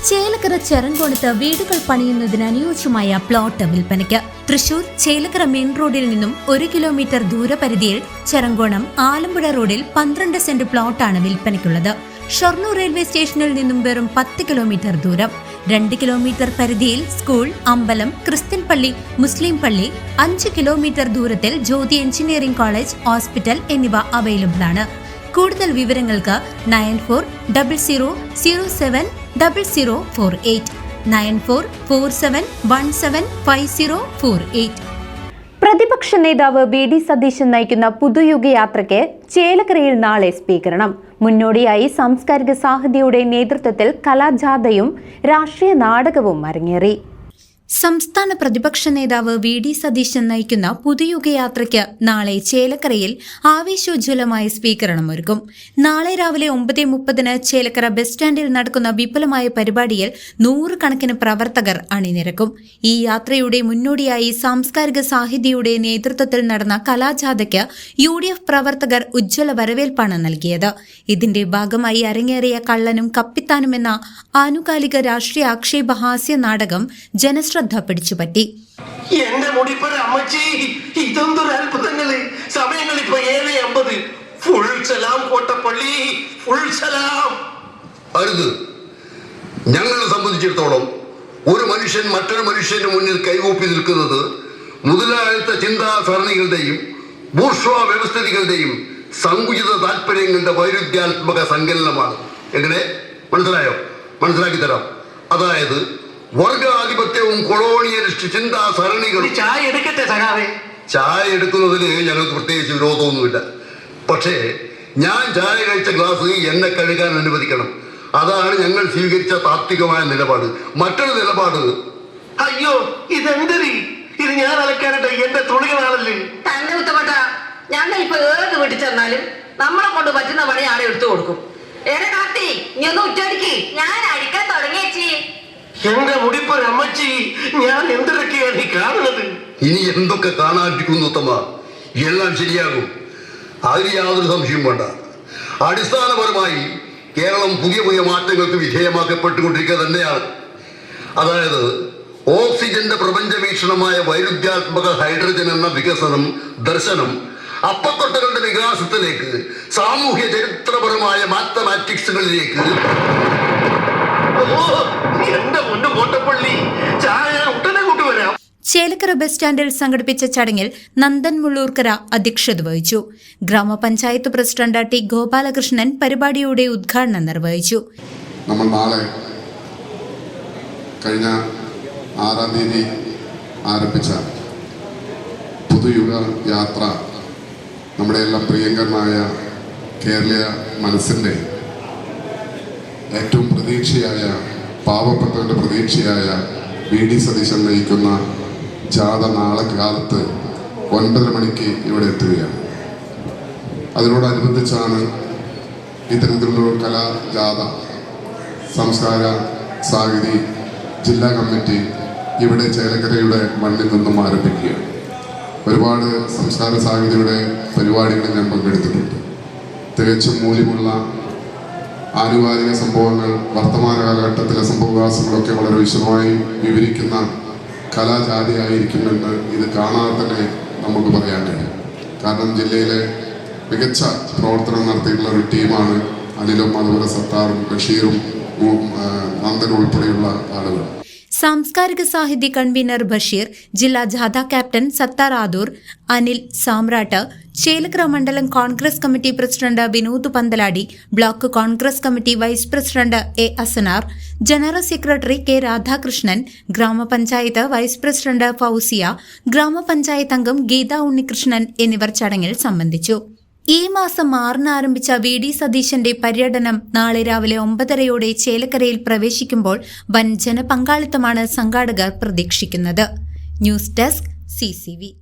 ചേലക്കര ചെറങ്കോണത്ത് വീടുകൾ പണിയുന്നതിന് അനുയോജ്യമായ പ്ലോട്ട് വിൽപ്പനയ്ക്ക്. തൃശൂർ ചേലക്കര മെയിൻ റോഡിൽ നിന്നും 1 കിലോമീറ്റർ ദൂരപരിധിയിൽ ചെറങ്കോണം ആലമ്പുഴ റോഡിൽ 12 സെന്റ് പ്ലോട്ടാണ് വിൽപ്പനയ്ക്കുള്ളത്. ഷൊർണൂർ റെയിൽവേ സ്റ്റേഷനിൽ നിന്നും വെറും 10 കിലോമീറ്റർ ദൂരം. 2 കിലോമീറ്റർ പരിധിയിൽ സ്കൂൾ, അമ്പലം, ക്രിസ്ത്യൻ പള്ളി, മുസ്ലിം പള്ളി. 5 കിലോമീറ്റർ ദൂരത്തിൽ ജ്യോതി എഞ്ചിനീയറിംഗ് കോളേജ്, ഹോസ്പിറ്റൽ എന്നിവ അവൈലബിൾ ആണ്. കൂടുതൽ വിവരങ്ങൾക്ക് 9400070048 9447175048. പ്രതിപക്ഷ നേതാവ് വി.ഡി. സതീശൻ നയിക്കുന്ന പുതുയുഗയാത്രയ്ക്ക് ചേലക്കരയിൽ നാളെ സ്വീകരണം. മുന്നോടിയായി സാംസ്കാരിക സാഹിതിയുടെ നേതൃത്വത്തിൽ കലാജാഥയും രാഷ്ട്രീയ നാടകവും അരങ്ങേറി. സംസ്ഥാന പ്രതിപക്ഷ നേതാവ് വി.ഡി. സതീശൻ നയിക്കുന്ന പുതുയുഗയാത്രയ്ക്ക് നാളെ ചേലക്കരയിൽ ആവേശോജ്വലമായ സ്വീകരണം ഒരുക്കും. നാളെ രാവിലെ 9:30 ചേലക്കര ബസ് സ്റ്റാൻഡിൽ നടക്കുന്ന വിപുലമായ പരിപാടിയിൽ 100 കണക്കിന് പ്രവർത്തകർ അണിനിരക്കും. ഈ യാത്രയുടെ മുന്നോടിയായി സാംസ്കാരിക സാഹിതിയുടെ നേതൃത്വത്തിൽ നടന്ന കലാജാഥയ്ക്ക് UDF പ്രവർത്തകർ ഉജ്ജ്വല വരവേൽപ്പാണ് നൽകിയത്. ഇതിന്റെ ഭാഗമായി അരങ്ങേറിയ കള്ളനും കപ്പിത്താനും എന്ന ആനുകാലിക രാഷ്ട്രീയ ആക്ഷേപഹാസ്യ നാടകം ജനശ്രദ്ധ പിടിച്ചുപറ്റി. എന്റെ മുടിപ്പര അമ്മച്ചി, ഇതൊന്നൊരു അത്ഭുതങ്ങള്. സമയങ്ങൾ ഇപ്പൊ 7:50. ഫുൾ സലാം കോട്ടപ്പള്ളി, ഫുൾ സലാം. അരുത്. ഞങ്ങളെ സംബന്ധിച്ചിടത്തോളം ഒരു മനുഷ്യൻ മറ്റൊരു മനുഷ്യന്റെ മുന്നിൽ കൈകൂപ്പി നിൽക്കുന്നത് മുതലാളിത്ത ചിന്താസരണികളുടെയും ബൂർഷ്വാ വ്യവസ്ഥിതികളുടെയും സങ്കുചിത താല്പര്യങ്ങളുടെ വൈരുദ്ധ്യാത്മക സങ്കലനമാണ്. എങ്ങനെ മനസ്സിലായോ? മനസ്സിലാക്കി തരാം. അതായത് വർഗാധിപത്യവും കൊളോണിയലിസ്റ്റ് ചിന്താസരണികളും. ചായ എടുക്കട്ടെ സഖാവേ? ചായ എടുക്കുന്നതിന് ഞങ്ങൾക്ക് പ്രത്യേകിച്ച് വിരോധമൊന്നുമില്ല. പക്ഷേ ഞാൻ ചായ കഴിച്ച ഗ്ലാസ് എന്നെ കഴുകാൻ അനുവദിക്കണം. അതാണ് ഞങ്ങൾ സ്വീകരിച്ച താത്വികമായ നിലപാട്. മറ്റൊരു നിലപാട്, അയ്യോ ഇതെന്തരി, ഇത് ഞാൻ അലക്കാനിട്ട് എന്റെ തുണികളാണല്ലേ. തന്നെ ഉത്തമട്ട, ഞങ്ങൾ ഇപ്പൊ ഏത് വീട്ടിൽ ചെന്നാലും നമ്മളെ കൊണ്ട് പറ്റുന്ന പണി ആടെ എടുത്തു കൊടുക്കും. ഏറെ കാത്തി നീ ഒന്ന് ഉച്ചടിക്ക്, ഞാൻ അടിക്കാൻ തുടങ്ങിയേച്ചി. എന്റെ മുടിപ്പൊരു അമ്മച്ചി, ഞാൻ എന്തൊക്കെയാണ് ഈ കാണുന്നത്? ഇനി എന്തൊക്കെ കാണാതിരിക്കുന്നു ഉത്തമ? എല്ലാം ശരിയാകും, അതിൽ യാതൊരു സംശയവും വേണ്ട. അടിസ്ഥാനപരമായി കേരളം പുതിയ പുതിയ മാറ്റങ്ങൾക്ക് വിധേയമാക്കപ്പെട്ടുകൊണ്ടിരിക്കുക തന്നെയാണ്. അതായത് ഓക്സിജന്റെ പ്രപഞ്ചവീക്ഷണമായ വൈരുദ്ധ്യാത്മക ഹൈഡ്രജൻ എന്ന വികസനം ദർശനം അപ്പത്തൊട്ടകളുടെ വികാസത്തിലേക്ക്, സാമൂഹ്യ ചരിത്രപരമായ മാത്തമാറ്റിക്സുകളിലേക്ക്. എന്റെ മുന്നു കോട്ടപ്പള്ളി, ചായ ഉടനെ കൊണ്ടുവരാം. ചേലക്കര ബസ് സ്റ്റാൻഡിൽ സംഘടിപ്പിച്ച ചടങ്ങിൽ നന്ദൻ മുള്ളൂർക്കര അധ്യക്ഷത വഹിച്ചു. ഗ്രാമപഞ്ചായത്ത് പ്രസിഡന്റ് ടി ഗോപാലകൃഷ്ണൻ പരിപാടിയുടെ ഉദ്ഘാടനം നിർവഹിച്ചു. നമ്മൾ നാളെ കഴിഞ്ഞ 6-ാം തീയതി ആരംഭിച്ച പുതുയുഗ യാത്ര നമ്മുടെ എല്ലാം പ്രിയങ്കരമായ കേരളീയ മനസ്സിൻ്റെ ഏറ്റവും പ്രതീക്ഷയായ, പാവപ്പെട്ടവൻ്റെ പ്രതീക്ഷയായ വി.ഡി. സതീശൻ നയിക്കുന്ന ജാഥ നാളെ കാലത്ത് 9:30 മണിക്ക് ഇവിടെ എത്തുകയാണ്. അതിനോടനുബന്ധിച്ചാണ് ഇത്തരത്തിലുള്ള കലാജാഥ സംസ്കാര സാഹിതി ജില്ലാ കമ്മിറ്റി ഇവിടെ ചേലക്കരയുടെ മണ്ണിൽ നിന്നും ആരംഭിക്കുകയാണ്. ഒരുപാട് സംസ്കാര സാഹിതിയുടെ പരിപാടികളിൽ ഞാൻ പങ്കെടുത്തിട്ടുണ്ട്. തികച്ചും മൂല്യമുള്ള ആനുകാലിക സംഭവങ്ങൾ, വർത്തമാന കാലഘട്ടത്തിലെ സംഭവവികാസങ്ങളൊക്കെ വളരെ വിശദമായി വിവരിക്കുന്ന കലാജാഥയായിരിക്കുമെന്ന് ഇത് കാണാതെ തന്നെ നമുക്ക് പറയാൻ കഴിയും. കാരണം ജില്ലയിലെ മികച്ച പ്രവർത്തനം നടത്തിയിട്ടുള്ള ഒരു ടീമാണ് അനിലും, അതുപോലെ സത്താറും, ബഷീറും, നന്ദനും ഉൾപ്പെടെയുള്ള ആളുകൾ. സാംസ്കാരിക സാഹിത്യ കൺവീനർ ബഷീർ, ജില്ലാ ജാഥ ക്യാപ്റ്റൻ സത്താർ ആദൂർ, അനിൽ സാമ്രാട്ട്, ചേലക്കര മണ്ഡലം Congress committee president Vinod Panthaladi, block Congress committee vice president A. Asanar, general secretary K. Radhakrishnan, ഗ്രാമപഞ്ചായത്ത് വൈസ് പ്രസിഡന്റ് ഫൗസിയ, ഗ്രാമപഞ്ചായത്ത് അംഗം ഗീത ഉണ്ണികൃഷ്ണൻ എന്നിവർ ചടങ്ങിൽ സംബന്ധിച്ചു. ഈ മാസം 6-ന് ആരംഭിച്ച വി.ഡി. സതീശന്റെ പര്യടനം നാളെ രാവിലെ 9:30 ചേലക്കരയിൽ പ്രവേശിക്കുമ്പോൾ വൻ ജനപങ്കാളിത്തമാണ് സംഘാടകർ പ്രതീക്ഷിക്കുന്നത്. News desk CCV.